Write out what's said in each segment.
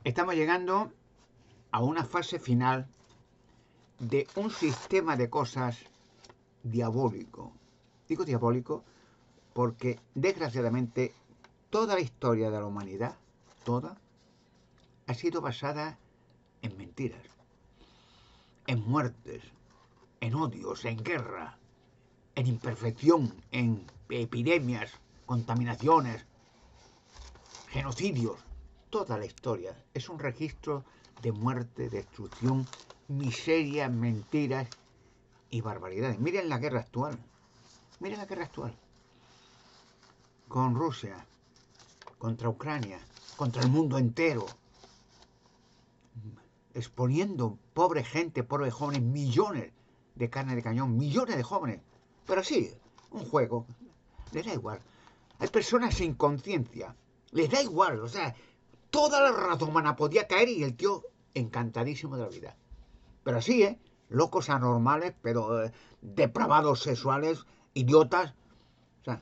Estamos llegando a una fase final de un sistema de cosas diabólico. Digo diabólico porque, desgraciadamente, toda la historia de la humanidad, toda, ha sido basada en mentiras, en muertes, en odios, en guerra, en imperfección, en epidemias, contaminaciones, genocidios. Toda la historia es un registro de muerte, destrucción, miseria, mentiras y barbaridades. Miren la guerra actual. Miren la guerra actual. Con Rusia, contra Ucrania, contra el mundo entero. Exponiendo pobre gente, pobres jóvenes, millones de carne de cañón, millones de jóvenes. Pero sí, un juego. Les da igual. Hay personas sin conciencia. Les da igual. O sea, toda la raza humana podía caer y el tío encantadísimo de la vida. Pero así, locos anormales, pero depravados sexuales, idiotas. O sea,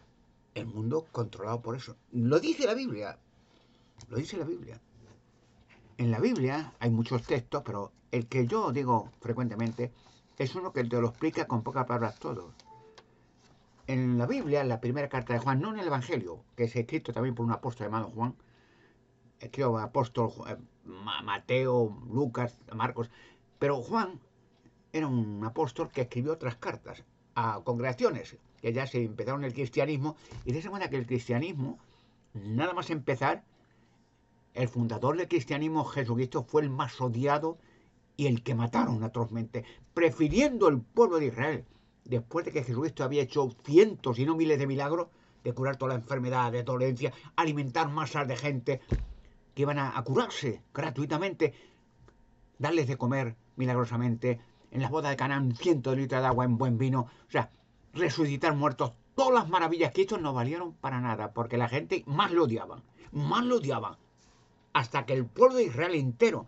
el mundo controlado por eso. Lo dice la Biblia. Lo dice la Biblia. En la Biblia hay muchos textos, pero el que yo digo frecuentemente es uno que te lo explica con pocas palabras todo. En la Biblia, en la primera carta de Juan, no en el Evangelio, que es escrito también por un apóstol llamado Juan, escrito apóstol Mateo, Lucas, Marcos, pero Juan era un apóstol que escribió otras cartas a congregaciones que ya se empezaron el cristianismo, y de esa manera que el cristianismo, nada más empezar, el fundador del cristianismo, Jesucristo, fue el más odiado y el que mataron atrozmente, prefiriendo el pueblo de Israel, después de que Jesucristo había hecho cientos y no miles de milagros, de curar toda la enfermedad, de dolencia, alimentar masas de gente que iban a curarse gratuitamente, darles de comer milagrosamente, en las bodas de Canaán, cientos de litros de agua en buen vino, o sea, resucitar muertos. Todas las maravillas que hizo no valieron para nada, porque la gente más lo odiaba, hasta que el pueblo de Israel entero,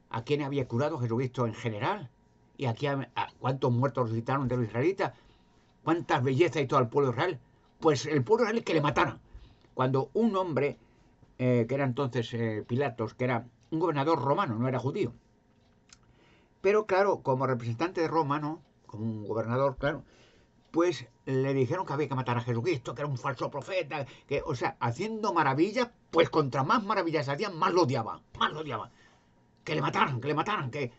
a quien había curado Jesucristo en general, y aquí a cuántos muertos resucitaron de los israelitas, cuántas bellezas hizo al pueblo de Israel, pues el pueblo de Israel que le mataran. Cuando un hombre, que era entonces Pilatos, que era un gobernador romano, no era judío, pero claro, como representante de Roma, ¿no? Como un gobernador, claro, pues le dijeron que había que matar a Jesucristo, que era un falso profeta, que, o sea, haciendo maravillas, pues contra más maravillas hacían, más lo odiaban, más lo odiaban. Que le mataran, que le mataran, que...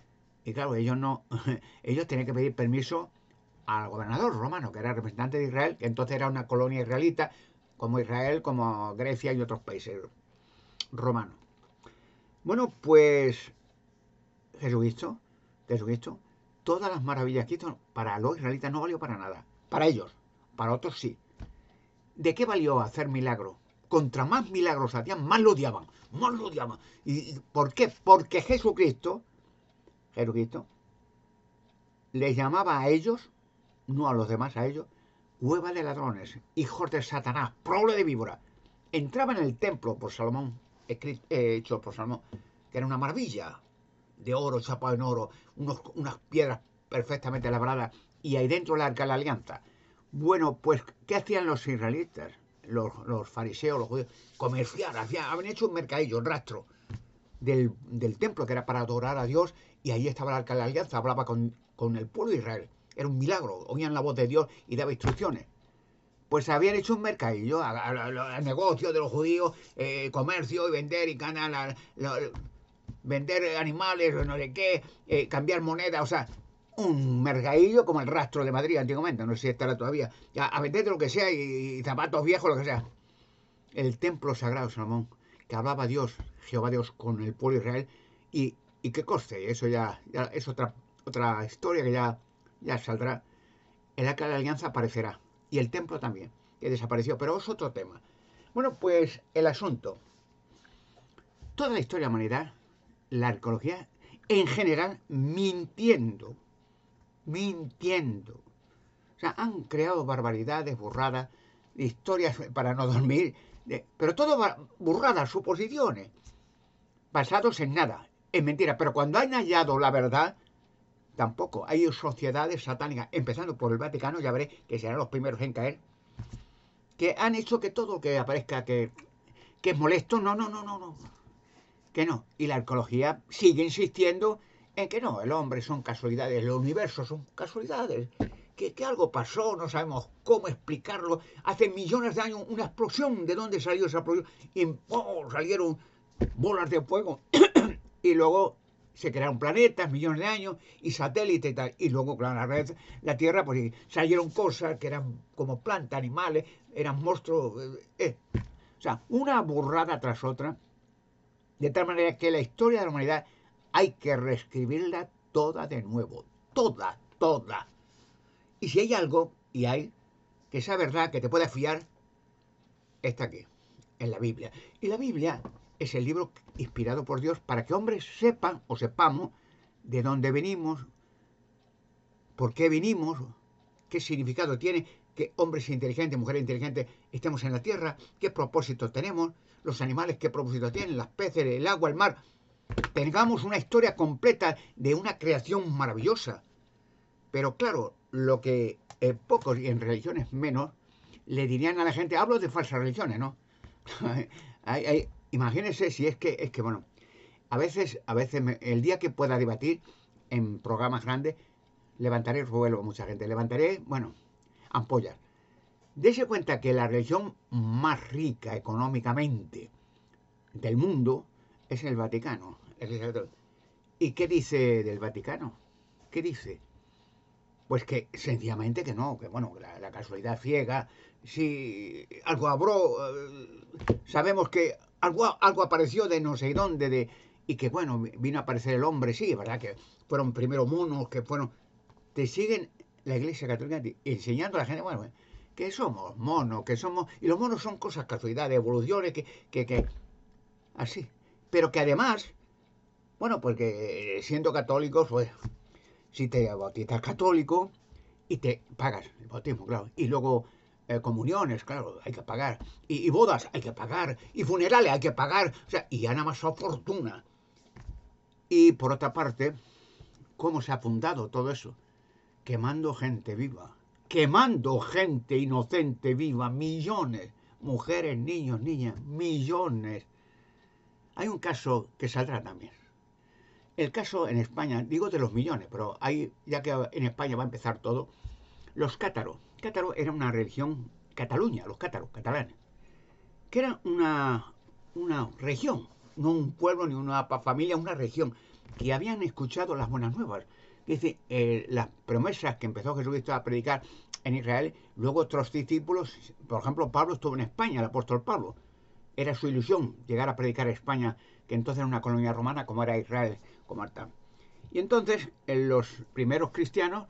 Y claro, ellos no, ellos tenían que pedir permiso al gobernador romano, que era representante de Israel, que entonces era una colonia israelita, como Israel, como Grecia y otros países romanos. Bueno, pues Jesucristo, todas las maravillas que hizo para los israelitas no valió para nada. Para ellos, para otros sí. ¿De qué valió hacer milagros? Contra más milagros hacían, más lo odiaban, más lo odiaban. ¿Y por qué? Porque Jesucristo les llamaba a ellos, no a los demás, a ellos, hueva de ladrones, hijos de Satanás, prole de víbora. Entraba en el templo por Salomón, hecho por Salomón, que era una maravilla, de oro, chapado en oro, unas piedras perfectamente labradas, y ahí dentro el arca de la alianza. Bueno, pues, ¿qué hacían los israelitas? Los fariseos, los judíos, comerciar, habían hecho un mercadillo, un rastro del templo, que era para adorar a Dios, y ahí estaba el arca de la alianza, hablaba con el pueblo de Israel. Era un milagro, oían la voz de Dios y daba instrucciones. Pues habían hecho un mercadillo, al negocio de los judíos, comercio y vender y ganar, vender animales, no sé qué, cambiar moneda, o sea, un mercadillo como el Rastro de Madrid antiguamente, no sé si estará todavía, a vender de lo que sea y zapatos viejos, lo que sea. El templo sagrado Salomón, que hablaba Dios, Jehová Dios, con el pueblo de Israel, y que coste, eso ya es otra historia que ya saldrá. El arca de la alianza aparecerá, y el templo también, que desapareció, pero es otro tema. Bueno, pues el asunto. Toda la historia de la humanidad, la arqueología, en general, mintiendo. O sea, han creado barbaridades, burradas, historias para no dormir, pero todo burradas, suposiciones, basados en nada, en mentira. Pero cuando han hallado la verdad, tampoco. Hay sociedades satánicas, empezando por el Vaticano, ya veré que serán los primeros en caer, que han hecho que todo lo que aparezca que es molesto, no. que no. Y la arqueología sigue insistiendo en que no, el hombre son casualidades, el universo son casualidades, que algo pasó, no sabemos cómo explicarlo. Hace millones de años una explosión, ¿de dónde salió esa explosión? Y ¡oh! Salieron bolas de fuego y luego se crearon planetas, millones de años, y satélites y tal. Y luego, claro, la Tierra, pues salieron cosas que eran como plantas, animales, eran monstruos. O sea, una burrada tras otra, de tal manera que la historia de la humanidad hay que reescribirla toda de nuevo. Toda, toda. Y si hay algo, y hay, que esa verdad que te puedes fiar, está aquí, en la Biblia. Y la Biblia es el libro inspirado por Dios para que hombres sepan o sepamos de dónde venimos, por qué vinimos, qué significado tiene que hombres inteligentes, mujeres inteligentes estemos en la tierra, qué propósito tenemos, los animales qué propósito tienen, las peces, el agua, el mar. Tengamos una historia completa de una creación maravillosa. Pero claro, lo que pocos y en religiones menos le dirían a la gente, hablo de falsas religiones, ¿no? Imagínense si es que bueno, a veces el día que pueda debatir en programas grandes, levantaré revuelo a mucha gente, levantaré, bueno, ampollas. Dese cuenta que la religión más rica económicamente del mundo es el Vaticano. ¿Y qué dice del Vaticano? ¿Qué dice? Pues que sencillamente que no, que bueno, la casualidad ciega, si algo habró, sabemos que algo apareció de no sé dónde, y que bueno, vino a aparecer el hombre, sí, ¿verdad? Que fueron primero monos, que fueron... Te siguen la Iglesia Católica enseñando a la gente, bueno, que somos monos, que somos... Y los monos son cosas, casualidades, evoluciones, que así. Pero que además, bueno, porque siendo católicos, pues, si te bautizas católico y te pagas el bautismo, claro. Y luego comuniones, claro, hay que pagar. Y bodas hay que pagar. Y funerales hay que pagar. O sea, y ya nada más son fortuna. Y por otra parte, ¿cómo se ha fundado todo eso? Quemando gente viva. Quemando gente inocente viva. Millones. Mujeres, niños, niñas. Millones. Hay un caso que saldrá también. El caso en España, digo de los millones, pero hay, ya que en España va a empezar todo, los cátaros. Cátaro era una religión, Cataluña, los cátaros, catalanes, que era una región, no un pueblo ni una familia, una región, que habían escuchado las buenas nuevas. Dice, las promesas que empezó Jesucristo a predicar en Israel, luego otros discípulos, por ejemplo, Pablo estuvo en España, el apóstol Pablo. Era su ilusión llegar a predicar a España, que entonces era una colonia romana, como era Israel, como Arta. Y entonces los primeros cristianos,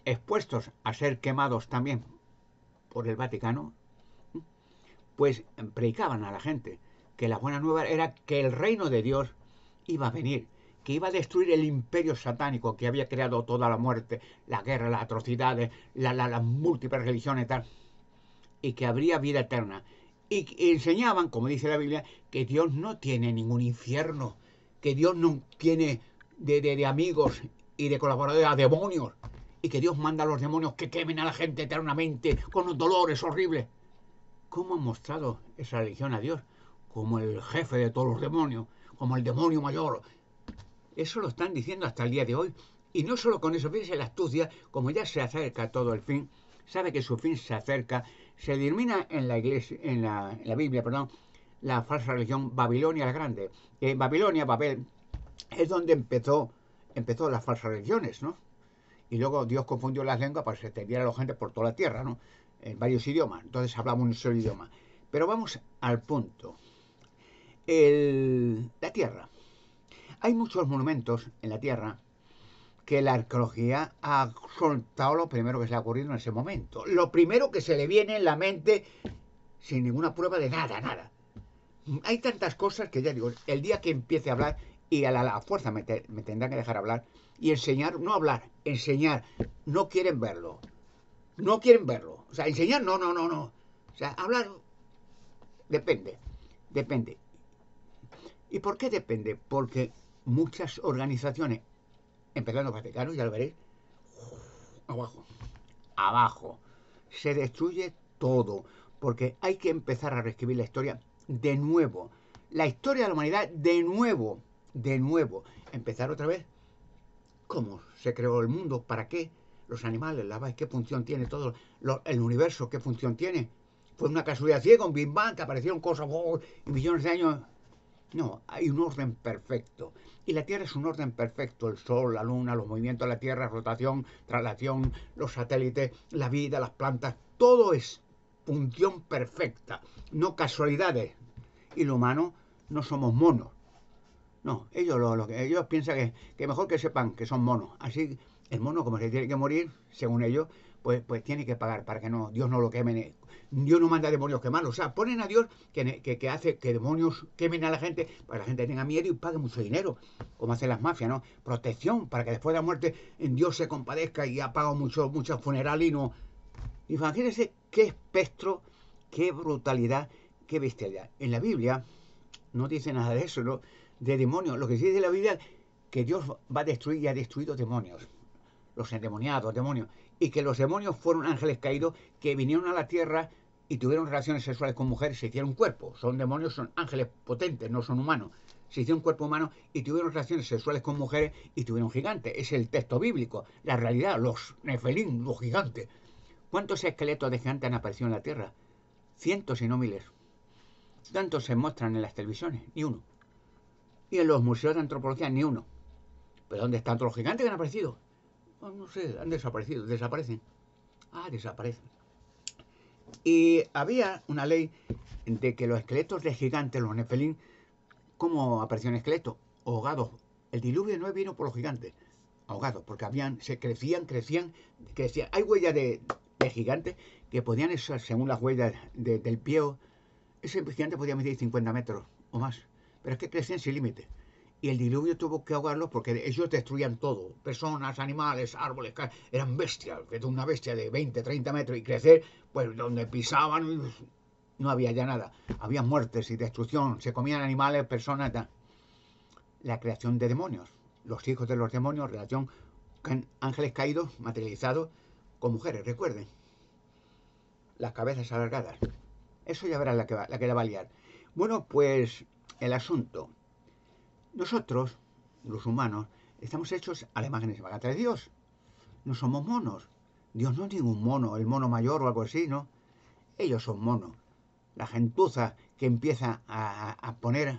expuestos a ser quemados también por el Vaticano, pues predicaban a la gente que la buena nueva era que el reino de Dios iba a venir, que iba a destruir el imperio satánico que había creado toda la muerte, la guerra, las atrocidades, las múltiples religiones y tal, y que habría vida eterna. Y enseñaban, como dice la Biblia, que Dios no tiene ningún infierno, que Dios no tiene de amigos y de colaboradores a demonios, y que Dios manda a los demonios que quemen a la gente eternamente con los dolores horribles. ¿Cómo han mostrado esa religión a Dios? Como el jefe de todos los demonios, como el demonio mayor. Eso lo están diciendo hasta el día de hoy. Y no solo con eso, fíjense la astucia, como ya se acerca todo el fin, sabe que su fin se acerca, se denomina en la iglesia, en la Biblia, perdón, la falsa religión Babilonia la Grande. Babilonia, Babel, es donde empezó las falsas religiones, ¿no? Y luego Dios confundió las lenguas para que se extendiera la gente por toda la tierra, ¿no? En varios idiomas. Entonces hablamos un solo idioma. Pero vamos al punto. La tierra. Hay muchos monumentos en la tierra que la arqueología ha soltado lo primero que se le ha ocurrido en ese momento. Lo primero que se le viene en la mente sin ninguna prueba de nada, nada. Hay tantas cosas que ya digo, el día que empiece a hablar y a la fuerza me tendrán que dejar hablar y enseñar, no hablar, enseñar. No quieren verlo. No quieren verlo. O sea, enseñar, no, no, no, no. O sea, hablar depende, depende. ¿Y por qué depende? Porque muchas organizaciones, empezando Vaticano, ya lo veréis, abajo, abajo, se destruye todo, porque hay que empezar a reescribir la historia de nuevo. la historia de la humanidad de nuevo, empezar otra vez. ¿Cómo se creó el mundo? ¿Para qué? Los animales, la base, qué función tiene todo, el universo, qué función tiene. Fue una casualidad ciega, un Big Bang, que aparecieron cosas y millones de años. No, hay un orden perfecto. Y la Tierra es un orden perfecto. El Sol, la Luna, los movimientos de la Tierra, rotación, traslación, los satélites, la vida, las plantas, todo es función perfecta, no casualidades. Y lo humano no somos monos. No, ellos piensan que mejor que sepan que son monos. Así, el mono, como se tiene que morir, según ellos, pues tiene que pagar para que no, Dios no lo queme. Dios no manda demonios quemarlos. O sea, ponen a Dios que hace que demonios quemen a la gente para que la gente tenga miedo y pague mucho dinero, como hacen las mafias, ¿no? Protección, para que después de la muerte Dios se compadezca y ha pagado muchos funerales y no. Imagínense qué espectro, qué brutalidad, qué bestialidad. En la Biblia no dice nada de eso, ¿no? De demonios. Lo que sí dice la Biblia es que Dios va a destruir y ha destruido demonios, los endemoniados, demonios, y que los demonios fueron ángeles caídos que vinieron a la tierra y tuvieron relaciones sexuales con mujeres y se hicieron un cuerpo. Son demonios, son ángeles potentes, no son humanos. Se hicieron un cuerpo humano y tuvieron relaciones sexuales con mujeres y tuvieron gigantes. Es el texto bíblico, la realidad, los nefelín, los gigantes. ¿Cuántos esqueletos de gigantes han aparecido en la tierra? Cientos y no miles. Tantos se muestran en las televisiones, ni uno. Y en los museos de antropología, ni uno. ¿Pero dónde están todos los gigantes que han aparecido? Oh, no sé, han desaparecido, desaparecen. Desaparecen. Y había una ley de que los esqueletos de gigantes, los nefelín, ¿cómo aparecían esqueletos? Ahogados. El diluvio no vino por los gigantes, ahogados, porque se crecían. Hay huellas de gigantes que podían ser, según las huellas del pie, ese gigante podía medir 50 metros o más. Pero es que crecían sin límite. Y el diluvio tuvo que ahogarlos porque ellos destruían todo. Personas, animales, árboles, eran bestias. Una bestia de 20, 30 metros y crecer, pues donde pisaban no había ya nada. Había muertes y destrucción. Se comían animales, personas. La creación de demonios. Los hijos de los demonios, relación con ángeles caídos, materializados con mujeres. Recuerden, las cabezas alargadas. Eso ya verás la que la va a liar. Bueno, pues el asunto. Nosotros, los humanos, estamos hechos a la imagen y semejanza de Dios. No somos monos. Dios no es ningún mono, el mono mayor o algo así, ¿no? Ellos son monos. La gentuza que empieza a poner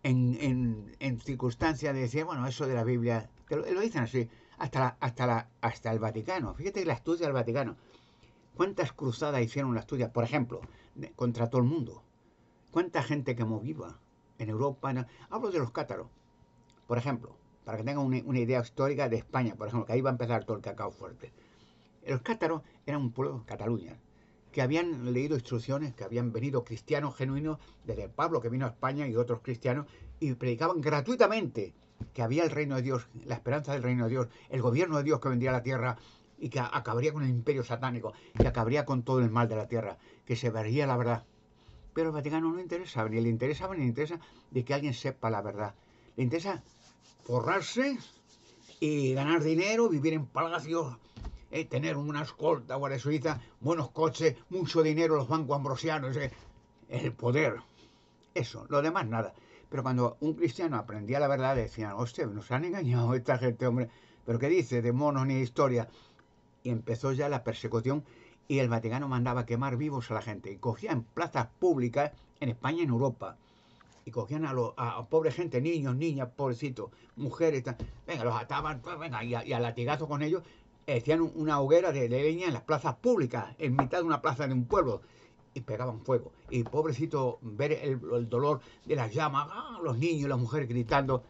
en circunstancias de decir, bueno, eso de la Biblia, lo dicen así, hasta el Vaticano. Fíjate que la estudia del Vaticano. ¿Cuántas cruzadas hicieron la estudia? Por ejemplo, contra todo el mundo. ¿Cuánta gente quemó viva en Europa? Hablo de los cátaros, por ejemplo, para que tengan una idea histórica de España, por ejemplo, que ahí va a empezar todo el cacao fuerte. Los cátaros eran un pueblo de Cataluña, que habían leído instrucciones, que habían venido cristianos genuinos, desde Pablo que vino a España y otros cristianos, y predicaban gratuitamente que había el reino de Dios, la esperanza del reino de Dios, el gobierno de Dios que vendría a la tierra y que acabaría con el imperio satánico, que acabaría con todo el mal de la tierra, que se vería la verdad. Pero al Vaticano no le interesaba, ni le interesaba ni le interesa de que alguien sepa la verdad. Le interesa forrarse y ganar dinero, vivir en palacios, tener una escolta, Guardia Suiza, buenos coches, mucho dinero, los bancos ambrosianos, el poder. Eso, lo demás nada. Pero cuando un cristiano aprendía la verdad, decían, hostia, nos han engañado esta gente, hombre. ¿Pero qué dice? De monos ni de historia. Y empezó ya la persecución y el Vaticano mandaba quemar vivos a la gente. Y cogían plazas públicas en España y en Europa. Y cogían a pobre gente, niños, niñas, pobrecitos, mujeres, venga, los ataban, venga, y a latigazo con ellos, hacían una hoguera de leña en las plazas públicas, en mitad de una plaza de un pueblo, y pegaban fuego. Y pobrecito, ver el dolor de las llamas, los niños y las mujeres gritando,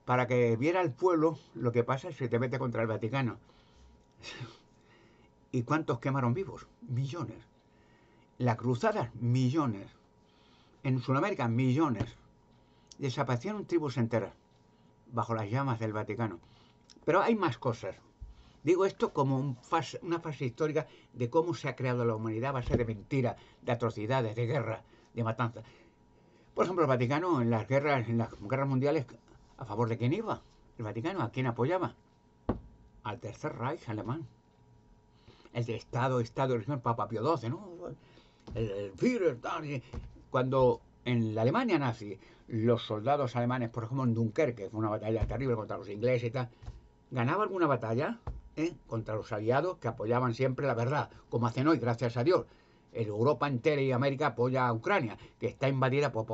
para que viera el pueblo lo que pasa si te mete contra el Vaticano. ¿Y cuántos quemaron vivos? Millones. La cruzada, millones. En Sudamérica, millones. Desaparecieron tribus enteras bajo las llamas del Vaticano. Pero hay más cosas. Digo esto como una fase histórica de cómo se ha creado la humanidad a base de mentiras, de atrocidades, de guerra, de matanzas. Por ejemplo, el Vaticano en las guerras mundiales, ¿a favor de quién iba? El Vaticano, ¿a quién apoyaba? Al Tercer Reich alemán. El de Estado de religión, Papa Pío XII, ¿no? El Führer, tal. Cuando en la Alemania nazi, los soldados alemanes, por ejemplo, en Dunkerque, fue una batalla terrible contra los ingleses y tal, ganaba alguna batalla contra los aliados que apoyaban siempre la verdad, como hacen hoy, gracias a Dios. Europa entera y América apoya a Ucrania, que está invadida por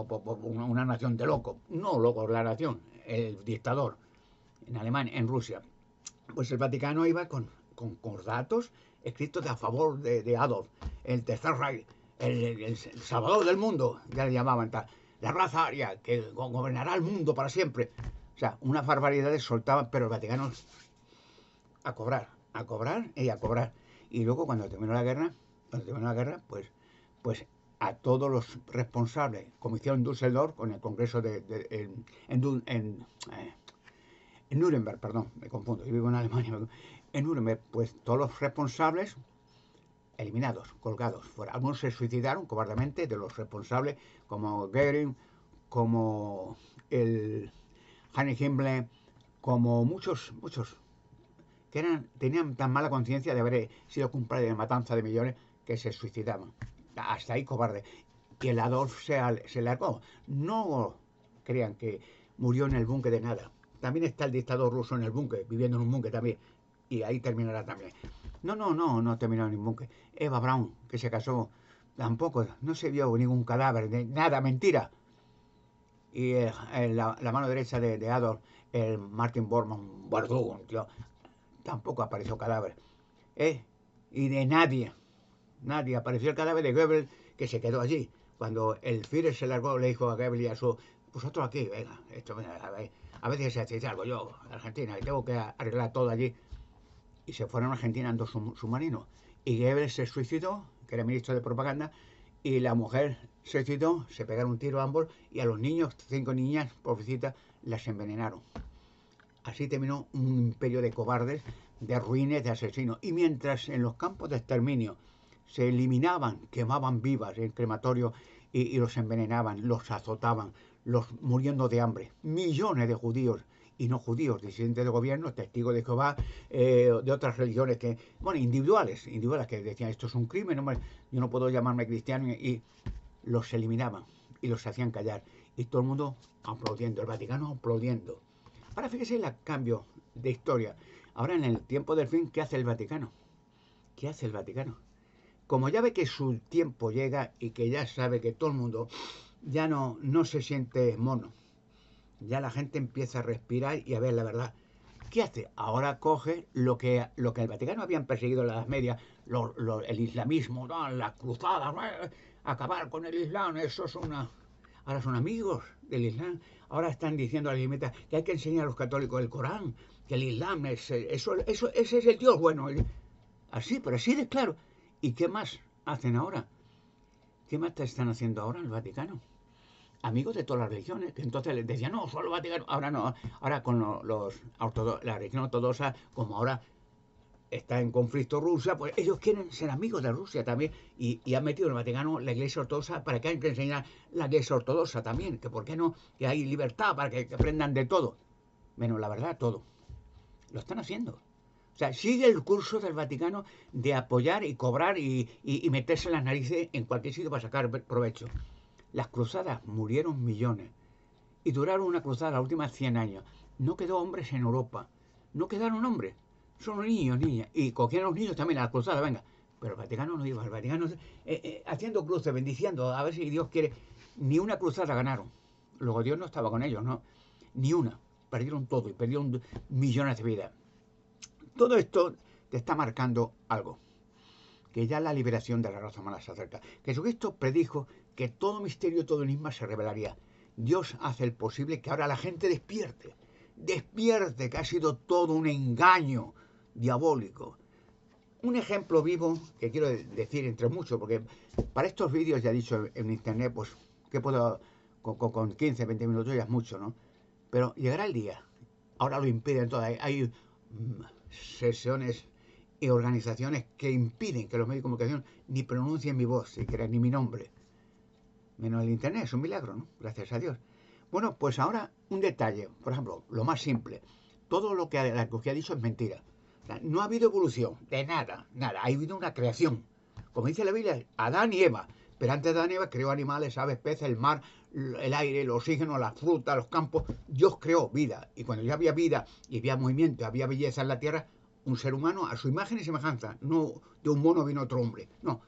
una nación de locos. No locos la nación, el dictador en Alemania, en Rusia. Pues el Vaticano iba con cordatos escritos a favor de Adolf, el tercer rey, el salvador del mundo, ya le llamaban tal, la raza aria que gobernará el mundo para siempre. O sea, unas barbaridades soltaban, pero el Vaticano a cobrar y a cobrar. Y luego cuando terminó la guerra, pues a todos los responsables, como hicieron en Düsseldorf con el Congreso en Nuremberg, perdón, me confundo, yo vivo en Alemania, en Nuremberg, pues todos los responsables eliminados, colgados fuera. Algunos se suicidaron cobardemente de los responsables, como Goering, como el Heinrich Himmler, como muchos que tenían tan mala conciencia de haber sido culpables de matanza de millones que se suicidaban. Hasta ahí cobarde. Y el Adolf se largó. No crean que murió en el búnker de nada. También está el dictador ruso en el búnker, viviendo en un búnker también. Y ahí terminará también. No terminó en ningún búnker. Eva Braun, que se casó, tampoco, no se vio ningún cadáver, nada, mentira. Y la mano derecha de Adolf, el Martin Bormann, un verdugo, un tío, tampoco apareció cadáver. Y de nadie apareció el cadáver de Goebbels, que se quedó allí. Cuando el Führer se largó, le dijo a Goebbels y a su, vosotros aquí, venga, a veces se hace algo yo, Argentina, y tengo que arreglar todo allí. Y se fueron a Argentina en 2 submarinos. Y Goebbels se suicidó, que era ministro de propaganda, y la mujer se suicidó, se pegaron un tiro a ambos, y a los niños, 5 niñas, pobrecitas, las envenenaron. Así terminó un imperio de cobardes, de ruines, de asesinos. Y mientras en los campos de exterminio se eliminaban, quemaban vivas en crematorio y los envenenaban, los azotaban, los muriendo de hambre. Millones de judíos y no judíos, disidentes de gobierno, testigos de Jehová, de otras religiones que, bueno, individuales que decían esto es un crimen, yo no puedo llamarme cristiano, y los eliminaban y los hacían callar. Y todo el mundo aplaudiendo, el Vaticano aplaudiendo. Ahora fíjese el cambio de historia. Ahora en el tiempo del fin, ¿qué hace el Vaticano? ¿Qué hace el Vaticano? Como ya ve que su tiempo llega y que ya sabe que todo el mundo ya no se siente mono, ya la gente empieza a respirar y a ver la verdad. ¿Qué hace? Ahora coge lo que el Vaticano habían perseguido en la Edad Media, el islamismo, ¿no? Las cruzadas, ¿no? Acabar con el Islam, eso es una... Ahora son amigos del Islam. Ahora están diciendo a la limita que hay que enseñar a los católicos el Corán, que el Islam es ese es el Dios bueno. Así, pero así de claro. ¿Y qué más hacen ahora? ¿Qué más están haciendo ahora en el Vaticano? Amigos de todas las religiones, que entonces les decían, no, solo Vaticano. Ahora no, ahora con la religión ortodoxa, como ahora está en conflicto Rusia, pues ellos quieren ser amigos de Rusia también y han metido en el Vaticano la Iglesia Ortodoxa para que hay que enseñar la Iglesia Ortodoxa también, que por qué no, que hay libertad para que aprendan de todo, menos la verdad, todo. Lo están haciendo. O sea, sigue el curso del Vaticano de apoyar y cobrar y meterse en las narices en cualquier sitio para sacar provecho. Las cruzadas murieron millones y duraron una cruzada las últimas 100 años. No quedó hombres en Europa, no quedaron hombres. Son niños, niñas. Y cogían a los niños también a las cruzadas, venga. Pero el Vaticano no iba, el Vaticano haciendo cruces, bendiciendo, a ver si Dios quiere. Ni una cruzada ganaron. Luego Dios no estaba con ellos, ¿no? Ni una. Perdieron todo y perdieron millones de vidas. Todo esto te está marcando algo. Que ya la liberación de la raza humana se acerca. Jesucristo predijo que todo misterio, todo enigma se revelaría. Dios hace el posible que ahora la gente despierte. Despierte, que ha sido todo un engaño diabólico. Un ejemplo vivo que quiero decir entre muchos, porque para estos vídeos ya he dicho en internet, pues que puedo con 15, 20 minutos ya es mucho, ¿no? Pero llegará el día. Ahora lo impiden todas. Hay sesiones y organizaciones que impiden que los medios de comunicación ni pronuncien mi voz, siquiera ni mi nombre. Menos el internet, es un milagro, ¿no? Gracias a Dios. Bueno, pues ahora un detalle, por ejemplo, lo más simple. Todo lo que la arqueología ha dicho es mentira. O sea, no ha habido evolución, de nada, nada. Ha habido una creación. Como dice la Biblia, Adán y Eva. Pero antes de Aníbal creó animales, aves, peces, el mar, el aire, el oxígeno, las frutas, los campos. Dios creó vida. Y cuando ya había vida y había movimiento, había belleza en la tierra, un ser humano a su imagen y semejanza. No de un mono vino otro hombre. No.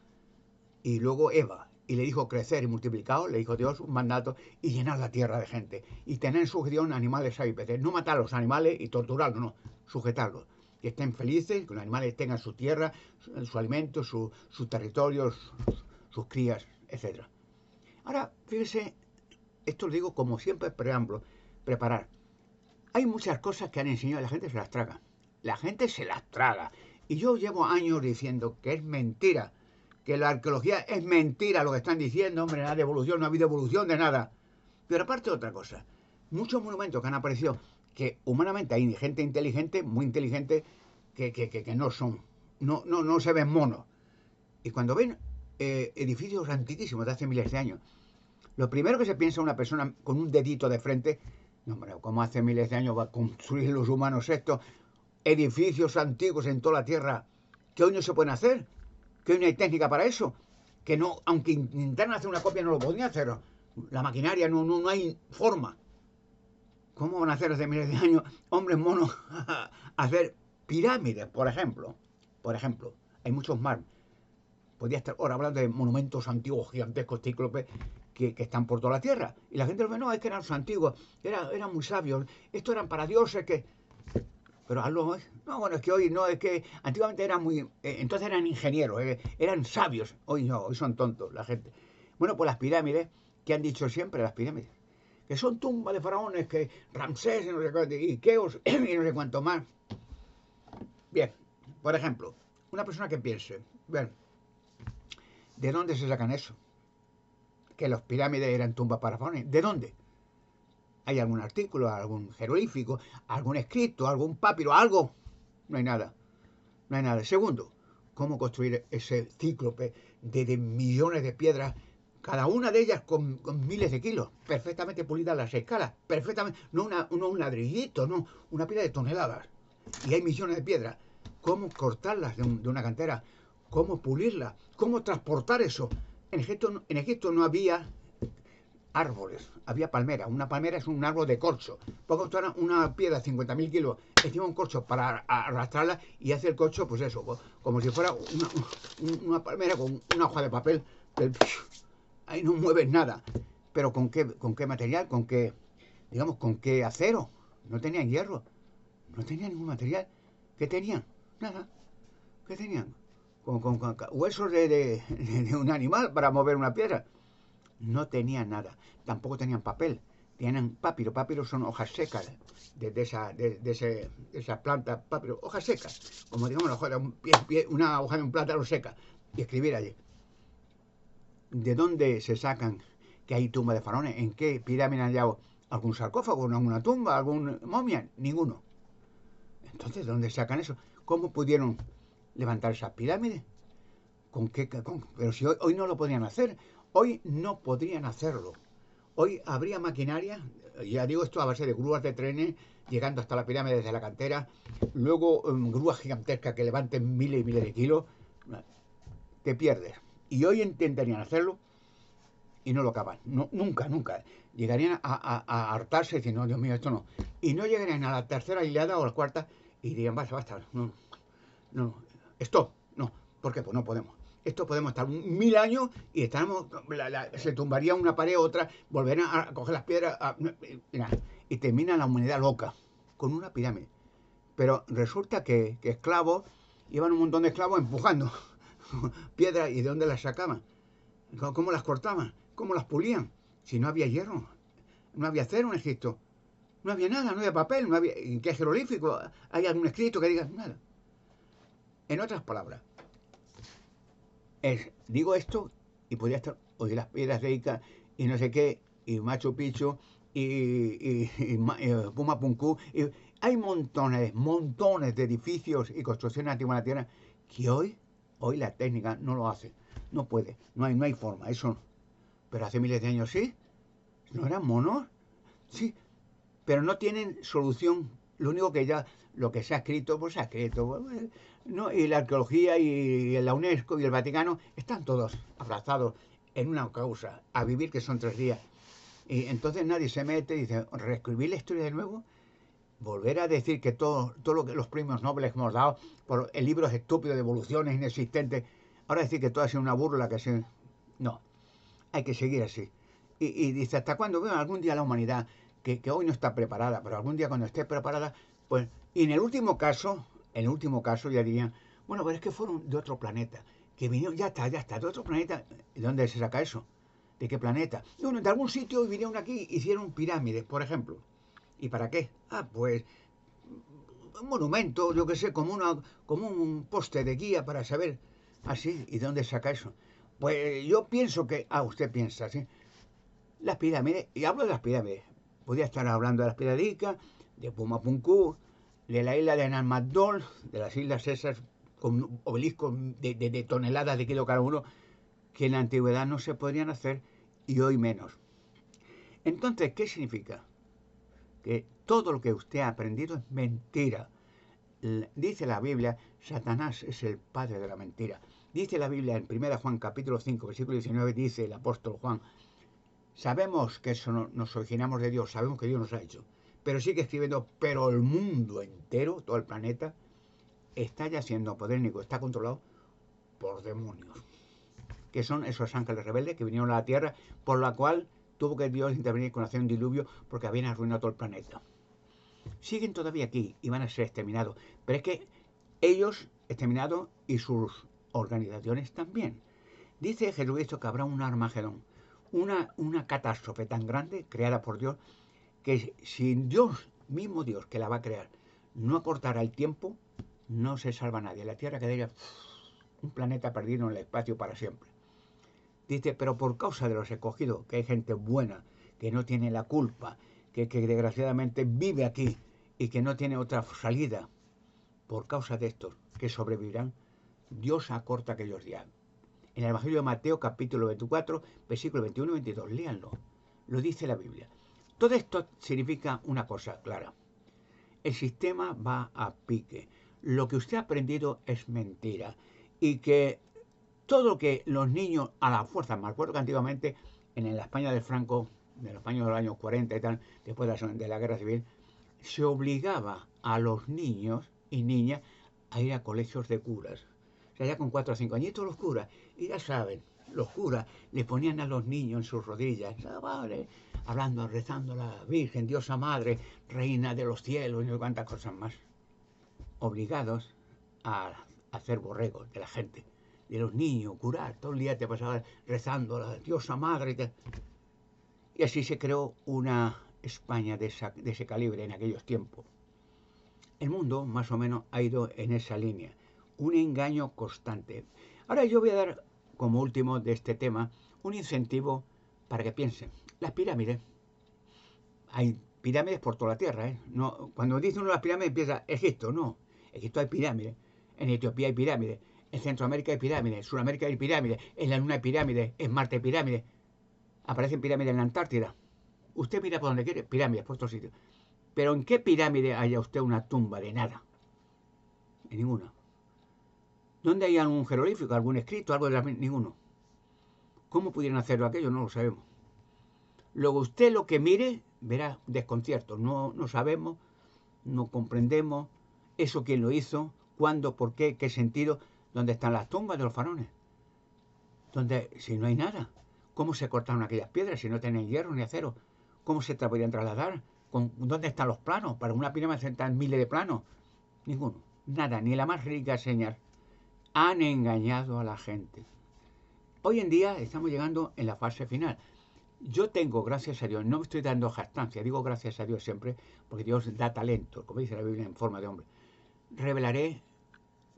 Y luego Eva. Y le dijo crecer y multiplicaos, le dijo Dios un mandato, y llenar la tierra de gente. Y tener en sujeción animales, aves y peces. No matar a los animales y torturarlos, no. Sujetarlos. Que estén felices, que los animales tengan su tierra, su alimento, su territorio, sus crías, etc. Ahora, fíjese, esto lo digo como siempre preámbulo, preparar. Hay muchas cosas que han enseñado y la gente se las traga. La gente se las traga. Y yo llevo años diciendo que es mentira, que la arqueología es mentira lo que están diciendo, hombre, nada de evolución, no ha habido evolución de nada. Pero aparte de otra cosa, muchos monumentos que han aparecido, que humanamente hay gente inteligente, muy inteligente, que no son, no se ven monos. Y cuando ven edificios antiquísimos de hace miles de años, lo primero que se piensa una persona con un dedito de frente, no, hombre, ¿cómo hace miles de años va a construir los humanos estos edificios antiguos en toda la Tierra que hoy no se pueden hacer? Que hoy no hay técnica para eso. Que no, aunque intentaran hacer una copia, no lo podían hacer. La maquinaria no hay forma. ¿Cómo van a hacer hace miles de años hombres monos a hacer pirámides, por ejemplo? Por ejemplo, hay muchos más. Podría estar ahora hablando de monumentos antiguos, gigantescos, cíclopes, que están por toda la tierra. Y la gente lo ve, no, es que eran los antiguos, eran muy sabios, estos eran para dioses que... Pero hazlo, no, bueno, es que hoy no, es que antiguamente eran muy... entonces eran ingenieros, eran sabios. Hoy no, hoy son tontos la gente. Bueno, pues las pirámides, que han dicho siempre las pirámides, que son tumbas de faraones, que Ramsés y no sé cuánto, y Keos y no sé cuánto más. Bien, por ejemplo, una persona que piense, bien, ¿de dónde se sacan eso? Que las pirámides eran tumbas para faraones. ¿De dónde? ¿Hay algún artículo, algún jeroglífico, algún escrito, algún papiro, algo? No hay nada. No hay nada. Segundo, ¿cómo construir ese cíclope de millones de piedras, cada una de ellas con miles de kilos, perfectamente pulidas las escalas, perfectamente, no un ladrillito, no, una pila de toneladas. Y hay millones de piedras. ¿Cómo cortarlas de una cantera? ¿Cómo pulirlas? ¿Cómo transportar eso? En Egipto no había árboles, había palmeras. Una palmera es un árbol de corcho. Pongo una piedra de 50.000 kilos encima de un corcho para arrastrarla y hace el corcho, pues eso, como si fuera una palmera con una hoja de papel. Ahí no mueves nada. Pero ¿con qué material? Digamos, ¿con qué acero? No tenían hierro. No tenían ningún material. ¿Qué tenían? Nada. ¿Qué tenían? Con huesos de un animal para mover una piedra. No tenían nada. Tampoco tenían papel. Tenían papiro. Papiro son hojas secas de esa planta. Papiro, hojas secas. Como digamos una hoja de un plátano seca. Y escribir allí. ¿De dónde se sacan que hay tumbas de faraones? ¿En qué pirámide han hallado algún sarcófago, alguna tumba, alguna momia? Ninguno. Entonces, ¿de dónde sacan eso? ¿Cómo pudieron levantar esas pirámides? Pero si hoy no lo podrían hacer. Hoy no podrían hacerlo. Hoy habría maquinaria, ya digo esto a base de grúas de trenes, llegando hasta la pirámide desde la cantera, luego grúas gigantescas que levanten miles y miles de kilos. Te pierdes. Y hoy intentarían hacerlo y no lo acaban. No, nunca. Llegarían a hartarse diciendo, no, Dios mío, esto no. Y no llegarían a la tercera hilada o a la cuarta y dirían, basta, no, stop, no. ¿Por qué? Pues no podemos. Esto podemos estar 1000 años y se tumbaría una pared u otra, volverían a coger las piedras y termina la humanidad loca con una pirámide. Pero resulta que esclavos, iban un montón de esclavos empujando piedras. ¿Y de dónde las sacaban? ¿Cómo las cortaban? ¿Cómo las pulían? Si no había hierro, no había acero en Egipto, no había nada, no había papel, no había... ¿Qué jeroglífico? ¿Hay algún escrito que diga nada? En otras palabras, digo esto y podría estar hoy las piedras de Ica y no sé qué, y Machu Picchu y Puma Punku. Hay montones de edificios y construcciones antiguas en la Tierra que hoy la técnica no lo hace. No puede, no hay forma, eso. Pero hace miles de años sí. ¿No eran monos? Sí, pero no tienen solución. Lo único lo que se ha escrito, pues se ha escrito. No, y la arqueología y la UNESCO y el Vaticano están todos abrazados en una causa, a vivir que son 3 días. Y entonces nadie se mete y dice, reescribir la historia de nuevo, volver a decir que todo lo que los premios Nobel que hemos dado por el libro es estúpido de evoluciones inexistentes, ahora decir que todo ha sido una burla, que se... No, hay que seguir así. Y dice, ¿hasta cuándo? Bueno, algún día la humanidad, que hoy no está preparada, pero algún día cuando esté preparada, pues... Y en el último caso ya dirían, bueno, pero es que fueron de otro planeta, que vinieron, ya está, de otro planeta. ¿Y dónde se saca eso? ¿De qué planeta? Bueno, de algún sitio vinieron aquí, hicieron pirámides, por ejemplo. ¿Y para qué? Ah, pues un monumento, yo qué sé, como un poste de guía para saber así. ¿Y dónde saca eso? Pues yo pienso que... Ah, usted piensa, ¿sí? Las pirámides, y hablo de las pirámides. Podría estar hablando de las pirámides, de Pumapunku, de la isla de Nanmadol, de las islas esas con obeliscos de toneladas de kilo cada uno, que en la antigüedad no se podrían hacer y hoy menos. Entonces, ¿qué significa? Que todo lo que usted ha aprendido es mentira. Dice la Biblia, Satanás es el padre de la mentira. Dice la Biblia en 1 Juan capítulo 5, versículo 19, dice el apóstol Juan, sabemos que eso nos originamos de Dios, sabemos que Dios nos ha hecho. Pero sigue escribiendo, pero el mundo entero, todo el planeta, está ya siendo poderónico, está controlado por demonios, que son esos ángeles rebeldes que vinieron a la tierra, por la cual tuvo que Dios intervenir con hacer un diluvio porque habían arruinado todo el planeta. Siguen todavía aquí y van a ser exterminados, pero es que ellos exterminados y sus organizaciones también. Dice Jesucristo que habrá un Armagedón, una catástrofe tan grande creada por Dios, que si Dios, mismo Dios que la va a crear, no acortará el tiempo, no se salva nadie. La Tierra quedaría un planeta perdido en el espacio para siempre. Dice, pero por causa de los escogidos, que hay gente buena, que no tiene la culpa, que desgraciadamente vive aquí y que no tiene otra salida, por causa de estos que sobrevivirán, Dios acorta aquellos días. En el Evangelio de Mateo, capítulo 24, versículo 21 y 22, léanlo. Lo dice la Biblia. Todo esto significa una cosa clara. El sistema va a pique. Lo que usted ha aprendido es mentira. Y que todo lo que los niños a la fuerza, me acuerdo que antiguamente en la España de Franco, de la España de los años 40 y tal, después de la guerra civil, se obligaba a los niños y niñas a ir a colegios de curas. O sea, ya con 4 o 5 añitos los curas, y ya saben, los curas le ponían a los niños en sus rodillas, vale, hablando, rezando a la Virgen, Diosa Madre, Reina de los cielos y no sé cuántas cosas más. Obligados a hacer borregos de la gente, de los niños, curar. Todo el día te pasabas rezando a la Diosa Madre. Y así se creó una España de ese calibre en aquellos tiempos. El mundo, más o menos, ha ido en esa línea. Un engaño constante. Ahora yo voy a dar, como último de este tema, un incentivo para que piensen. Las pirámides. Hay pirámides por toda la tierra, ¿eh? No, cuando dice uno las pirámides piensa Egipto, no. Egipto hay pirámides. En Etiopía hay pirámides. En Centroamérica hay pirámides. En Sudamérica hay pirámides. En la Luna hay pirámides. En Marte hay pirámides. Aparecen pirámides en la Antártida. Usted mira por donde quiere, pirámides por todos sitios. Pero ¿en qué pirámide haya usted una tumba de nada? En ninguna. ¿Dónde hay algún jeroglífico, algún escrito, algo de la... Ninguno. ¿Cómo pudieron hacerlo aquello? No lo sabemos. Luego usted lo que mire verá desconcierto. No sabemos, no comprendemos eso quién lo hizo, cuándo, por qué, qué sentido, dónde están las tumbas de los faraones. Donde, si no hay nada, ¿cómo se cortaron aquellas piedras si no tienen hierro ni acero? ¿Cómo se podían trasladar? ¿Dónde están los planos? Para una pirámide se necesitan miles de planos. Ninguno. Nada, ni la más rica señal. Han engañado a la gente. Hoy en día estamos llegando en la fase final. Yo tengo, gracias a Dios, no me estoy dando jactancia, digo gracias a Dios siempre, porque Dios da talento, como dice la Biblia, en forma de hombre. Revelaré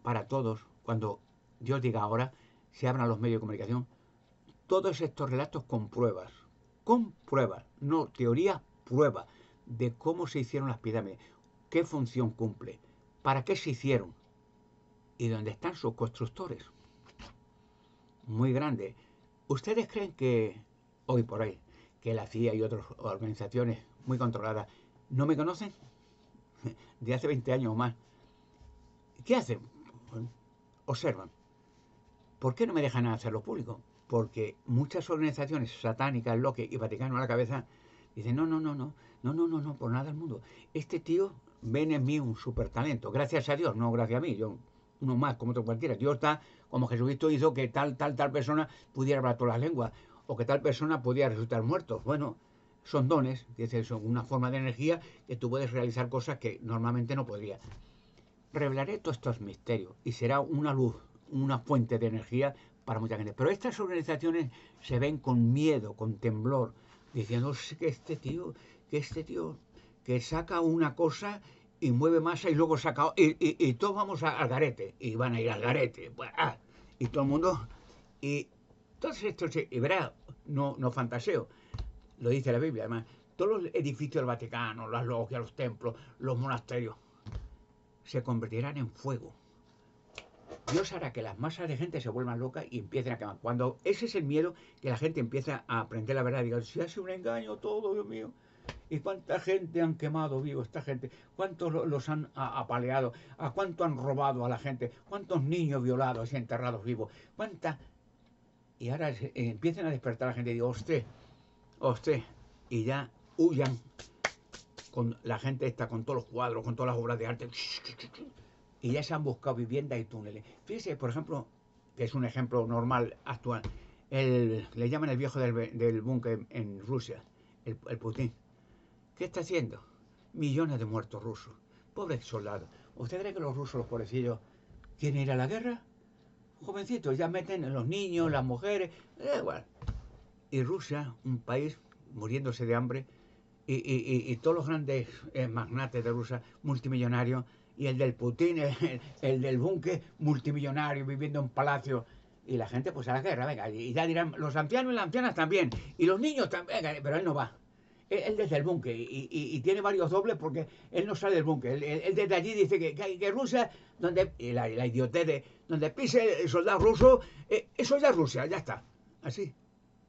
para todos, cuando Dios diga ahora, se abran los medios de comunicación, todos estos relatos con pruebas, no teoría, prueba de cómo se hicieron las pirámides, qué función cumple, para qué se hicieron y dónde están sus constructores. Muy grande. ¿Ustedes creen que hoy por hoy, que la CIA y otras organizaciones muy controladas no me conocen? De hace 20 años o más. ¿Qué hacen? Observan. ¿Por qué no me dejan hacerlo público? porque muchas organizaciones satánicas, Loque y Vaticano a la cabeza, dicen, no, no, no, no, no, no, no, no, por nada del mundo. Este tío ven en mí un super talento, gracias a Dios, no gracias a mí, yo uno más como otro cualquiera. Dios está, como Jesucristo hizo que tal persona pudiera hablar todas las lenguas, o que tal persona pudiera resucitar muertos. Bueno, son dones, es decir, son una forma de energía que tú puedes realizar cosas que normalmente no podrías. Revelaré todos estos misterios y será una luz, una fuente de energía para mucha gente. Pero estas organizaciones se ven con miedo, con temblor, diciendo que este tío que saca una cosa y mueve masa y luego saca y todos vamos al garete y van a ir al garete y todo el mundo y todos estos y verá, no fantaseo, lo dice la Biblia además, todos los edificios del Vaticano, las logias, los templos, los monasterios se convertirán en fuego. Dios hará que las masas de gente se vuelvan locas y empiecen a quemar. Cuando ese es el miedo, que la gente empieza a aprender la verdad, digo, si hace un engaño todo, Dios mío. ¿Y cuánta gente han quemado vivo esta gente? ¿Cuántos los han apaleado? ¿A cuánto han robado a la gente? ¿Cuántos niños violados y enterrados vivos? ¿Cuánta? Y ahora empiezan a despertar a la gente y digo, ostras, y ya huyan con la gente esta, con todos los cuadros, con todas las obras de arte, y ya se han buscado viviendas y túneles. Fíjese, por ejemplo, que es un ejemplo normal, actual, le llaman el viejo del búnker en Rusia, el Putin. ¿Qué está haciendo? Millones de muertos rusos, pobres soldados. ¿Usted cree que los rusos, los pobrecillos, quieren ir a la guerra? Jovencitos, ya meten a los niños, las mujeres, da igual. Y Rusia, un país muriéndose de hambre, y todos los grandes magnates de Rusia, multimillonarios, y el del Putin, el del búnker, multimillonario, viviendo en palacio, y la gente pues a la guerra, venga, y ya dirán, los ancianos y las ancianas también, y los niños también, venga, pero él no va. Él desde el búnker, y tiene varios dobles porque él no sale del búnker, él desde allí dice que Rusia, donde, y la idiotez de, donde pise el soldado ruso, eso ya es Rusia, ya está, así,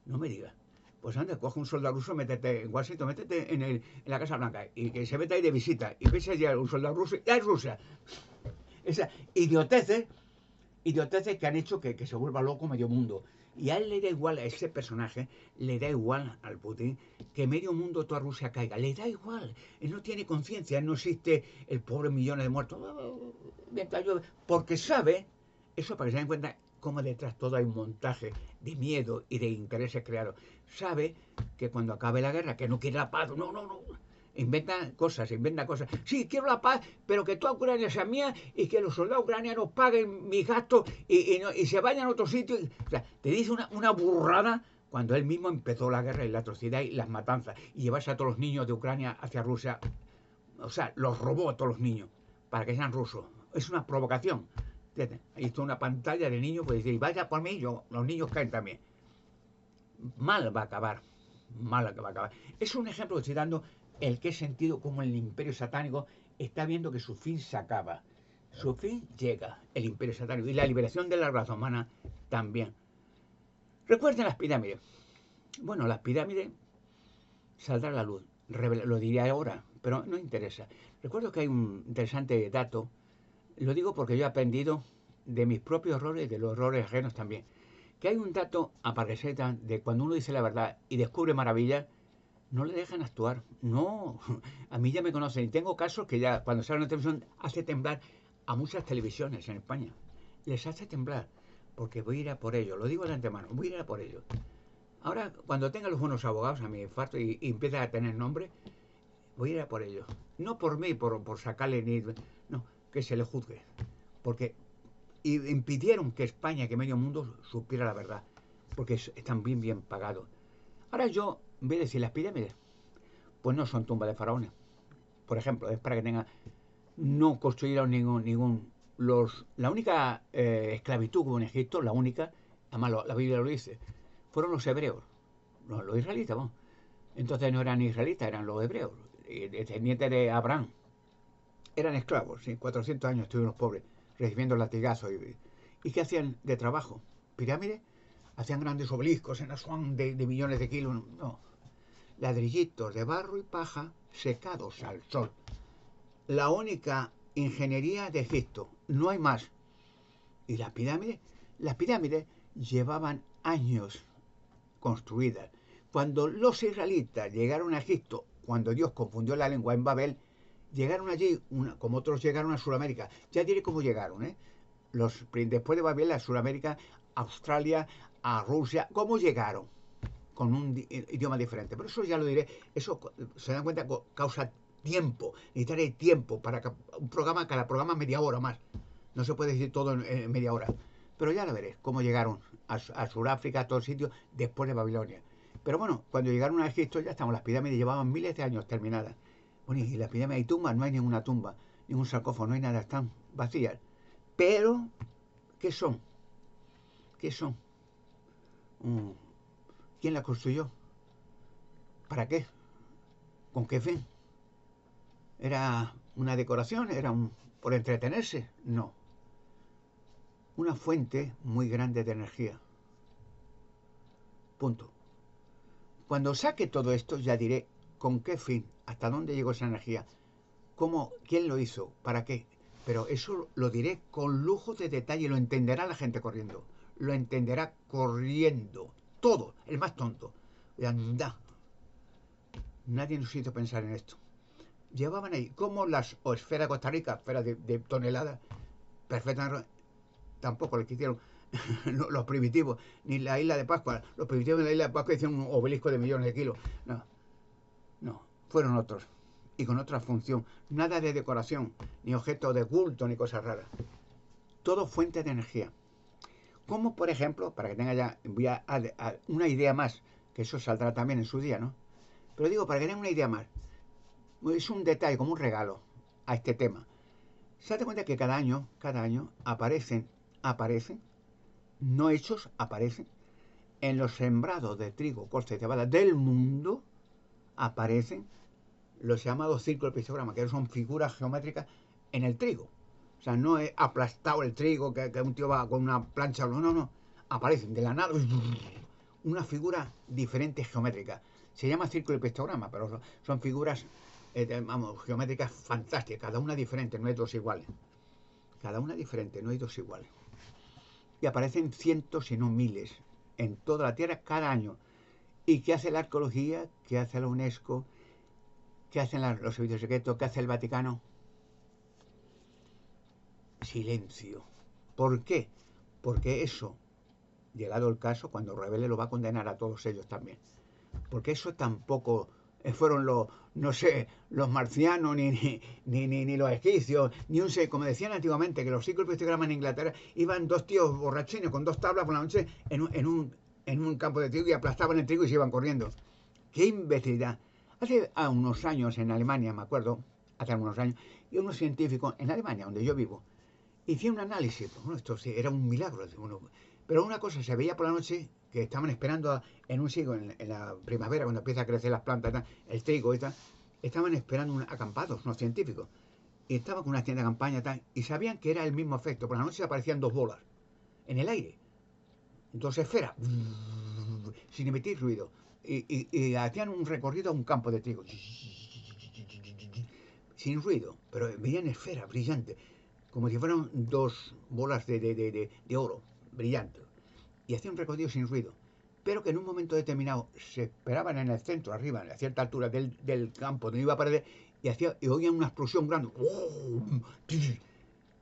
no me digas. Pues anda, coge un soldado ruso, métete en Washington, métete en la Casa Blanca y que se meta ahí de visita y pese allá un soldado ruso, ya es Rusia. Esa idioteces que han hecho que se vuelva loco medio mundo. Y a él le da igual, a ese personaje, le da igual al Putin que medio mundo, toda Rusia caiga. Le da igual. Él no tiene conciencia, no existe el pobre millones de muertos. Porque sabe, eso para que se den cuenta, cómo detrás todo hay un montaje de miedo y de intereses creados. Sabe que cuando acabe la guerra, que no quiere la paz, no. Inventa cosas. Sí, quiero la paz, pero que toda Ucrania sea mía y que los soldados ucranianos paguen mis gastos y se vayan a otro sitio. O sea, te dice una burrada cuando él mismo empezó la guerra y la atrocidad y las matanzas y llevarse a todos los niños de Ucrania hacia Rusia. O sea, los robó a todos los niños para que sean rusos. Es una provocación. Hizo una pantalla de niños, pues dice, vaya por mí, los niños caen también. Mal va a acabar. Es un ejemplo que estoy dando el que he sentido como el imperio satánico está viendo que su fin se acaba. Su fin llega, el imperio satánico. Y la liberación de la raza humana también. Recuerden las pirámides. Bueno, las pirámides saldrá a la luz. Lo diré ahora, pero no interesa. Recuerdo que hay un interesante dato. Lo digo porque yo he aprendido de mis propios errores y de los errores ajenos también. Que hay un dato a Parreseta de cuando uno dice la verdad y descubre maravillas, no le dejan actuar. No, a mí ya me conocen. Y tengo casos que ya cuando sale una televisión hace temblar a muchas televisiones en España. Les hace temblar porque voy a ir a por ello. Lo digo de antemano, voy a ir a por ello. Ahora, cuando tenga los buenos abogados a mi infarto y empiece a tener nombre, voy a ir a por ello. No por mí, por sacarle ni... No, que se le juzgue. Porque impidieron que España, que medio mundo, supiera la verdad. Porque están bien pagados. Ahora yo, en vez de decir las pirámides, pues no son tumbas de faraones. Por ejemplo, es para que tenga... No construyeron la única esclavitud que hubo en Egipto, la única, además la Biblia lo dice, fueron los hebreos, los israelitas, vamos. Entonces no eran israelitas, eran los hebreos, descendientes de Abraham. Eran esclavos, sí, 400 años estuvieron los pobres, recibiendo latigazos. ¿Y qué hacían de trabajo? ¿Pirámides? Hacían grandes obeliscos en Asuán de millones de kilos. No. Ladrillitos de barro y paja secados al sol. La única ingeniería de Egipto. No hay más. ¿Y las pirámides? Las pirámides llevaban años construidas. Cuando los israelitas llegaron a Egipto, cuando Dios confundió la lengua en Babel, llegaron allí, como otros llegaron a Sudamérica. Ya diré cómo llegaron, ¿eh? Después de Babel a Sudamérica, Australia, a Rusia, ¿cómo llegaron? Con un idioma diferente. Pero eso ya lo diré. Eso, se dan cuenta, causa tiempo. Necesitaré tiempo para un programa, cada programa media hora más. No se puede decir todo en media hora. Pero ya lo veréis, cómo llegaron a Sudáfrica, a todos sitios, después de Babilonia. Pero bueno, cuando llegaron a Egipto ya estamos, las pirámides llevaban miles de años terminadas. Bueno, y las pirámides hay tumbas, no hay ninguna tumba, ningún sarcófago, no hay nada, están vacías. Pero, ¿qué son? ¿Qué son? ¿Quién las construyó? ¿Para qué? ¿Con qué fin? ¿Era una decoración? ¿Era por entretenerse? No. Una fuente muy grande de energía. Punto. Cuando saque todo esto ya diré con qué fin, hasta dónde llegó esa energía, cómo, quién lo hizo, para qué. Pero eso lo diré con lujo de detalle, lo entenderá la gente corriendo. Lo entenderá corriendo. Todo, el más tonto. Y anda. Nadie nos hizo pensar en esto. Llevaban ahí, como las esferas de Costa Rica, esferas de toneladas, perfectamente, tampoco les quisieron los primitivos, ni la isla de Pascua. Los primitivos de la isla de Pascua hicieron un obelisco de millones de kilos. No, no, fueron otros. Y con otra función. Nada de decoración, ni objetos de culto, ni cosas raras. Todo fuente de energía. Como por ejemplo, para que tenga ya, voy a una idea más, que eso saldrá también en su día, ¿no? Pero digo, para que tenga una idea más, es un detalle, como un regalo a este tema. Se da cuenta que cada año aparecen, no hechos, aparecen, en los sembrados de trigo, colza y cebada del mundo, aparecen los llamados círculos de pictograma, que son figuras geométricas en el trigo. O sea, no es aplastado el trigo, que un tío va con una plancha, no. Aparecen de la nada una figura diferente geométrica. Se llama círculo y pictograma, pero son figuras geométricas fantásticas, cada una diferente, no hay dos iguales. Cada una diferente, no hay dos iguales. Y aparecen cientos y no miles en toda la Tierra cada año. ¿Y qué hace la arqueología? ¿Qué hace la UNESCO? ¿Qué hacen los servicios secretos? ¿Qué hace el Vaticano? Silencio. ¿Por qué? Porque eso, llegado el caso, cuando revele lo va a condenar a todos ellos también. Porque eso tampoco fueron no sé, los marcianos, ni los egipcios, ni un sé, como decían antiguamente, que los círculos pictogramas en Inglaterra iban dos tíos borrachines con dos tablas por la noche en un campo de trigo y aplastaban el trigo y se iban corriendo. ¡Qué imbecilidad! Hace unos años en Alemania, me acuerdo, hace algunos años, y unos científicos en Alemania, donde yo vivo, hicieron un análisis. Bueno, esto sí, era un milagro. Bueno, pero una cosa, se veía por la noche que estaban esperando en un siglo, en la primavera, cuando empieza a crecer las plantas, el trigo y tal, estaban esperando acampados, unos científicos. Y estaban con una tienda de campaña tal, y sabían que era el mismo efecto. Por la noche aparecían dos bolas en el aire, dos esferas, sin emitir ruido. Y hacían un recorrido a un campo de trigo, sin ruido, pero veían esferas brillantes, como si fueran dos bolas de oro brillantes. Y hacían un recorrido sin ruido, pero que en un momento determinado se esperaban en el centro, arriba, a cierta altura del campo donde iba a perder, y oían una explosión grande.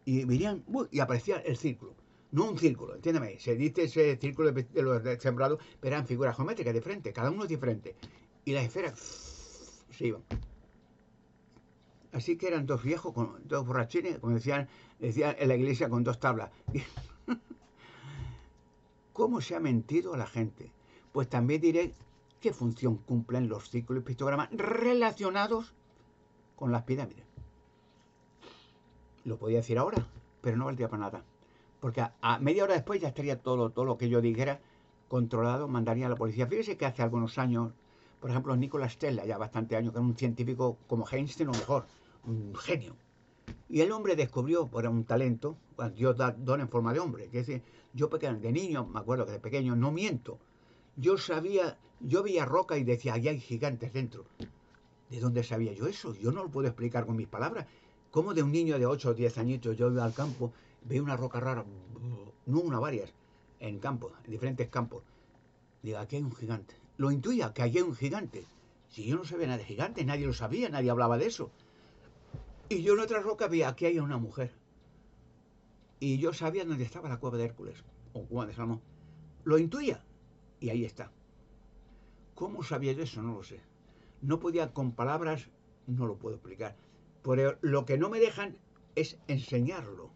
Y verían, y aparecía el círculo. No un círculo, entiéndeme, se dice ese círculo de los sembrados, pero eran figuras geométricas diferentes, cada uno es diferente. Y las esferas se iban. Así que eran dos viejos, dos borrachines, como decían en la iglesia, con dos tablas. ¿Cómo se ha mentido a la gente? Pues también diré qué función cumplen los círculos y pictogramas relacionados con las pirámides. Lo podía decir ahora, pero no valdría para nada. Porque a media hora después ya estaría todo lo que yo dijera controlado, mandaría a la policía. Fíjese que hace algunos años, por ejemplo, Nikola Tesla, ya bastante años, que era un científico como Einstein o mejor, un genio. Y el hombre descubrió, por un talento, Dios dona en forma de hombre, que es decir, yo de niño, me acuerdo que de pequeño, no miento, yo veía roca y decía, ahí hay gigantes dentro. ¿De dónde sabía yo eso? Yo no lo puedo explicar con mis palabras. ¿Cómo de un niño de 8 o 10 añitos yo iba al campo, veo una roca rara, no una, varias, en diferentes campos, Digo, aquí hay un gigante. Lo intuía, que aquí hay un gigante. Si yo no sabía nada de gigantes, nadie lo sabía, nadie hablaba de eso. Y yo en otra roca vi, aquí hay una mujer. Y yo sabía dónde estaba la cueva de Hércules, o cueva de Salomón. Lo intuía, y ahí está. ¿Cómo sabía yo eso? No lo sé. No podía con palabras, no lo puedo explicar. Pero lo que no me dejan es enseñarlo.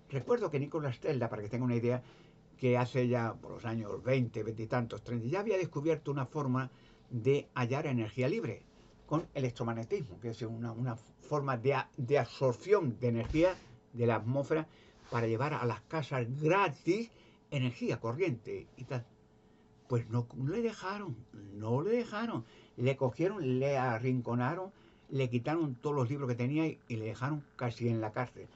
Recuerdo que Nicolás Tesla, para que tenga una idea, que hace ya por los años 20, 20 y tantos, 30, ya había descubierto una forma de hallar energía libre con electromagnetismo, que es una forma de absorción de energía de la atmósfera para llevar a las casas gratis energía corriente y tal. Pues no, no le dejaron, no le dejaron. Le cogieron, le arrinconaron, le quitaron todos los libros que tenía y le dejaron casi en la cárcel.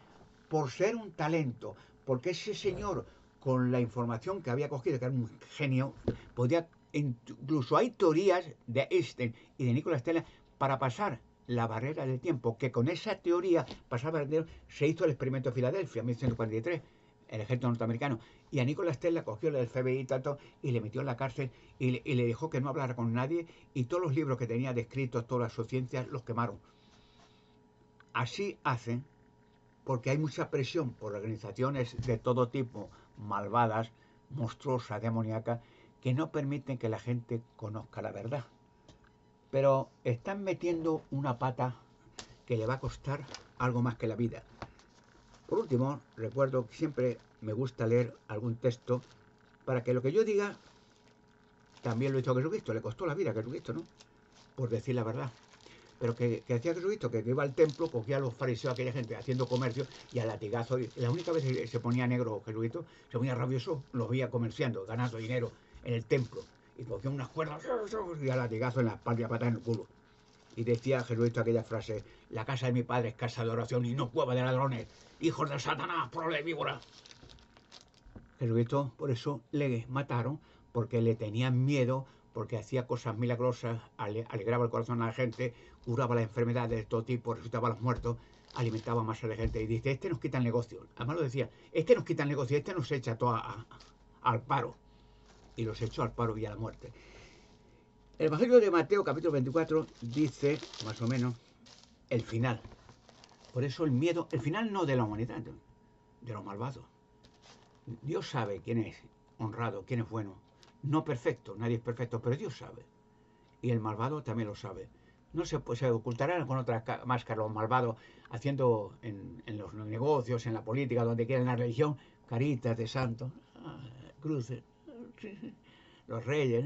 Por ser un talento, porque ese señor, con la información que había cogido, que era un genio, podía, incluso hay teorías de Einstein y de Nikola Tesla para pasar la barrera del tiempo, que con esa teoría pasaba el tiempo, se hizo el experimento de Filadelfia en 1943, el ejército norteamericano, y a Nikola Tesla cogió el FBI y le metió en la cárcel y le dejó que no hablara con nadie y todos los libros que tenía descritos, todas sus ciencias, los quemaron. Así hacen porque hay mucha presión por organizaciones de todo tipo, malvadas, monstruosas, demoníacas, que no permiten que la gente conozca la verdad. Pero están metiendo una pata que le va a costar algo más que la vida. Por último, recuerdo que siempre me gusta leer algún texto para que lo que yo diga también lo hizo Jesucristo. Le costó la vida a Jesucristo, ¿no? Por decir la verdad. Pero que hacía Jesucristo, que iba al templo, cogía a los fariseos, aquella gente haciendo comercio, y al latigazo, la única vez que se ponía negro Jesucristo, se ponía rabioso, los veía comerciando, ganando dinero en el templo, y cogía unas cuerdas y al latigazo en la espalda y a patada en el culo. Y decía Jesucristo aquella frase, la casa de mi padre es casa de oración y no cueva de ladrones, hijos de Satanás, prole de víbora. Jesucristo, por eso le mataron, porque le tenían miedo, porque hacía cosas milagrosas, alegraba el corazón a la gente, curaba las enfermedades de todo tipo, resucitaba a los muertos, alimentaba más a la gente. Y dice, este nos quita el negocio. Además lo decía, este nos quita el negocio, este nos echa todo al paro. Y los echó al paro y a la muerte. El Evangelio de Mateo, capítulo 24, dice, más o menos, el final. Por eso el miedo, el final no de la humanidad, de los malvados. Dios sabe quién es honrado, quién es bueno. No perfecto, nadie es perfecto, pero Dios sabe. Y el malvado también lo sabe. No se, pues, se ocultarán con otra máscara los malvados, haciendo en los negocios, en la política, donde quiera, en la religión, caritas de santos, cruces, los reyes,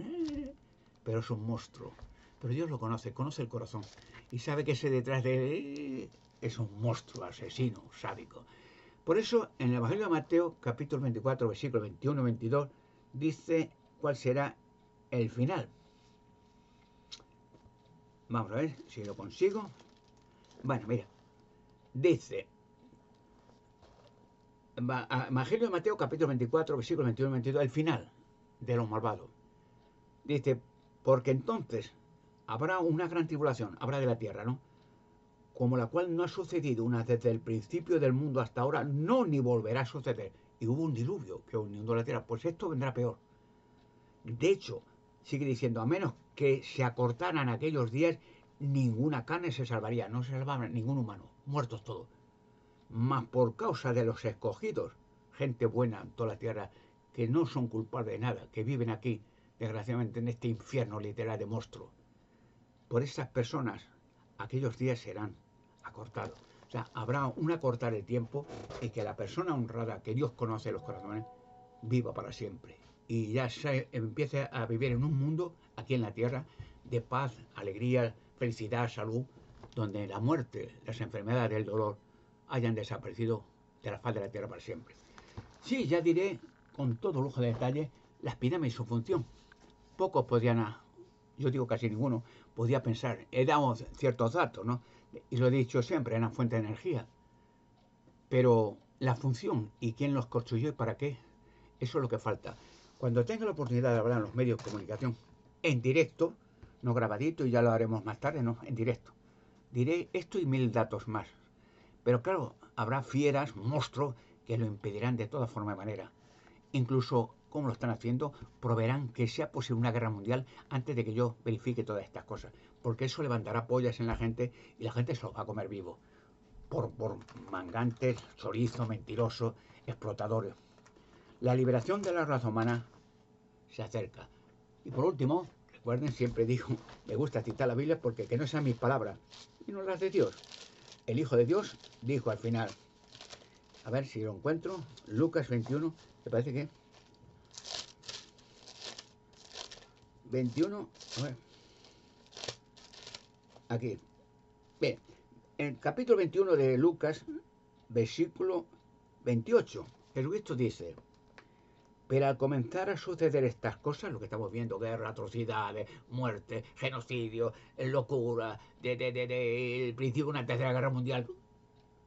pero es un monstruo. Pero Dios lo conoce, conoce el corazón y sabe que ese detrás de él es un monstruo, asesino, sádico. Por eso, en el Evangelio de Mateo, capítulo 24, versículos 21 y 22, dice cuál será el final. Vamos a ver si lo consigo. Bueno, mira, dice, Evangelio de Mateo, capítulo 24, versículos 21 y 22, el final de los malvados. Dice, porque entonces habrá una gran tribulación, habrá de la tierra, ¿no? Como la cual no ha sucedido una desde el principio del mundo hasta ahora, no ni volverá a suceder. Y hubo un diluvio que inundó la tierra, pues esto vendrá peor. De hecho, sigue diciendo, a menos que se acortaran aquellos días, ninguna carne se salvaría, no se salvaba ningún humano, muertos todos. Mas por causa de los escogidos, gente buena en toda la tierra, que no son culpables de nada, que viven aquí, desgraciadamente, en este infierno literal de monstruo. Por estas personas, aquellos días serán acortados. O sea, habrá un acortar de tiempo y que la persona honrada, que Dios conoce los corazones, viva para siempre. Y ya se empiece a vivir en un mundo, aquí en la tierra, de paz, alegría, felicidad, salud, donde la muerte, las enfermedades, el dolor, hayan desaparecido de la faz de la tierra para siempre. Sí, ya diré con todo lujo de detalle las pirámides y su función. Pocos podían, yo digo casi ninguno, podía pensar. He dado ciertos datos, ¿no? Y lo he dicho siempre, eran fuente de energía. Pero la función y quién los construyó y para qué, eso es lo que falta. Cuando tenga la oportunidad de hablar en los medios de comunicación, en directo, no grabadito y ya lo haremos más tarde, no, en directo, diré esto y 1000 datos más. Pero claro, habrá fieras, monstruos, que lo impedirán de toda forma y manera. Incluso cómo lo están haciendo, proveerán que sea posible una guerra mundial antes de que yo verifique todas estas cosas. Porque eso levantará pollas en la gente y la gente se los va a comer vivo. Por mangantes, chorizos, mentirosos, explotadores. La liberación de la raza humana se acerca. Y por último, recuerden, siempre digo, me gusta citar la Biblia porque que no sean mis palabras, sino las de Dios. El Hijo de Dios dijo al final, a ver si lo encuentro, Lucas 21, me parece que 21, a ver, aquí. Bien, en el capítulo 21 de Lucas, versículo 28, Jesucristo dice, pero al comenzar a suceder estas cosas, lo que estamos viendo, guerra, atrocidades, muerte, genocidio, locura, el principio de una tercera guerra mundial,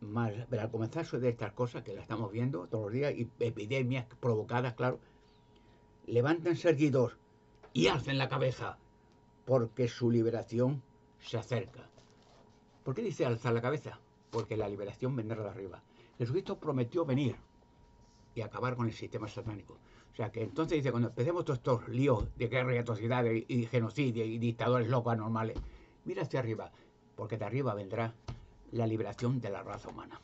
más, pero al comenzar a suceder estas cosas, que las estamos viendo todos los días, y epidemias provocadas, claro, levántense erguidos y alcen la cabeza, porque su liberación se acerca. ¿Por qué dice alzar la cabeza? Porque la liberación vendrá de arriba. Jesucristo prometió venir y acabar con el sistema satánico. O sea que entonces dice, cuando empecemos todos estos líos de guerra y atrocidades y genocidio y dictadores locos anormales, mira hacia arriba, porque de arriba vendrá la liberación de la raza humana.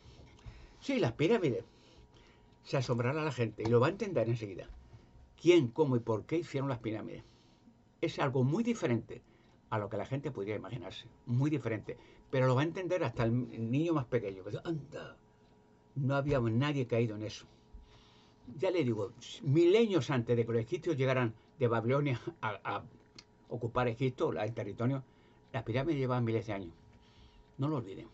Sí, las pirámides. Se asombrará la gente y lo va a entender enseguida. ¿Quién, cómo y por qué hicieron las pirámides? Es algo muy diferente a lo que la gente podría imaginarse. Muy diferente. Pero lo va a entender hasta el niño más pequeño. Que dice, anda, no había nadie caído en eso. Ya le digo, milenios antes de que los egipcios llegaran de Babilonia a ocupar Egipto, el territorio, las pirámides llevaban miles de años. No lo olviden.